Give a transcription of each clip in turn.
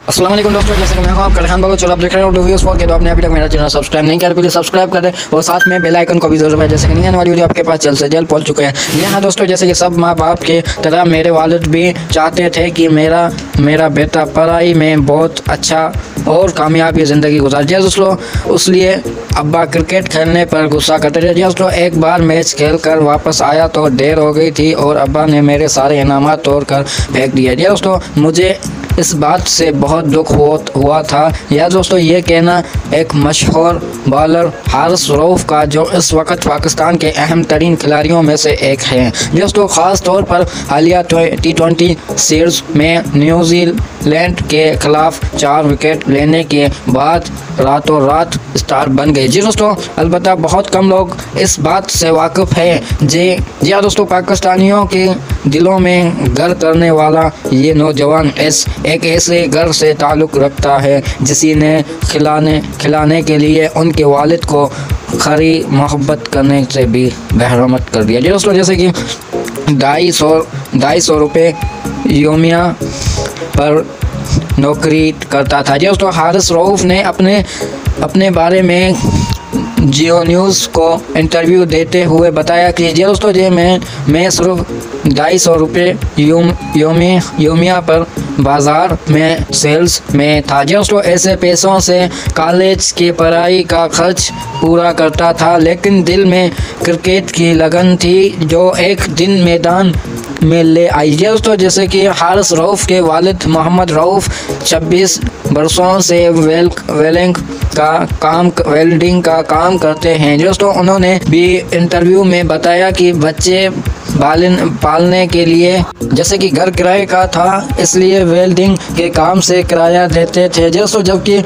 अस्सलाम वालेकुम दोस्तों, जैसे कि मैं हूं आपका खान बाबू। चलो आप देख रहे हो वीडियोस फॉर के, तो आपने अभी तक मेरा चैनल सब्सक्राइब नहीं किया तो प्लीज सब्सक्राइब कर दें और साथ में बेल आइकन को भी जरूर दबाएं, जैसे कि नई आने वाली वीडियो आपके पास जल्द से जल्द पहुंच चुके हैं। यहाँ दोस्तों, जैसे कि सब माँ बाप के तरह मेरे वालिद भी चाहते थे कि मेरा बेटा पढ़ाई में बहुत अच्छा और कामयाबी ज़िंदगी गुजारे दोस्तों। इसलिए अब्बा क्रिकेट खेलने पर गुस्सा करते थे दोस्तों। एक बार मैच खेल कर वापस आया तो देर हो गई थी और अब्बा ने मेरे सारे इनामात तोड़ कर फेंक दिए दोस्तों। मुझे इस बात से बहुत दुख हुआ था यह दोस्तों, ये कहना एक मशहूर बॉलर हारिस रऊफ का, जो इस वक्त पाकिस्तान के अहम तरीन खिलाड़ियों में से एक है दोस्तों। ख़ास तौर पर हालिया T20 सीरीज़ में न्यूजीलैंड के खिलाफ 4 विकेट लेने के बाद रातों रात स्टार बन गए जी दोस्तों। अलबत्ता बहुत कम लोग इस बात से वाकिफ़ है जी हाँ दोस्तों, पाकिस्तानियों के दिलों में घर करने वाला ये नौजवान एक ऐसे घर से ताल्लुक़ रखता है जिसने खिलाने के लिए उनके वालिद को खरी मोहब्बत करने से भी बहरमत कर दिया जी दोस्तों। जैसे कि 250 रुपये योमिया पर नौकरी करता था जी दोस्तों। हारिस रऊफ ने अपने बारे में जियो न्यूज़ को इंटरव्यू देते हुए बताया कि जी दोस्तों, मैं सिर्फ 250 रुपये योमिया पर बाज़ार में सेल्स में था जी दोस्तों। ऐसे पैसों से कॉलेज की पढ़ाई का खर्च पूरा करता था, लेकिन दिल में क्रिकेट की लगन थी जो एक दिन मैदान में ले आई दोस्तों। जैसे कि हारिस रऊफ के वालिद मोहम्मद रऊफ 26 वर्षों से वेल्डिंग का काम करते हैं दोस्तों। उन्होंने भी इंटरव्यू में बताया कि बच्चे पालने के लिए जैसे कि घर किराए का था, इसलिए वेल्डिंग के काम से किराया देते थे दोस्तों, जबकि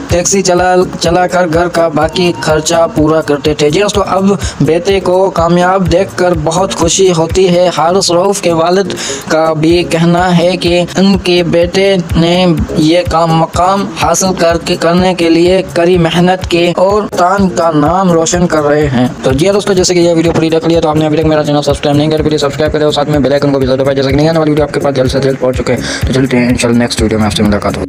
टैक्सी चलाकर घर का बाकी खर्चा पूरा करते थे जी दोस्तों। अब बेटे को कामयाब देखकर बहुत खुशी होती है। हारिस रऊफ के वालिद का भी कहना है कि उनके बेटे ने ये मकाम हासिल करने के लिए कड़ी मेहनत की और तान का नाम रोशन कर रहे हैं। तो जी दोस्तों, जैसे कि ये वीडियो पूरी देख लिया तो आपने अभी तक मेरा चैनल सब्सक्राइब नहीं किया तो सब्सक्राइब करें और साथ में बेल आइकन को भी जरूर दबाएं, जैसे कि नई आने वाली वीडियो आपके पास जल्द से जल्द पहुंच चुके हैं। तो चलते हैं इंशाल्लाह नेक्स्ट वीडियो में आपसे मुलाकात होगी।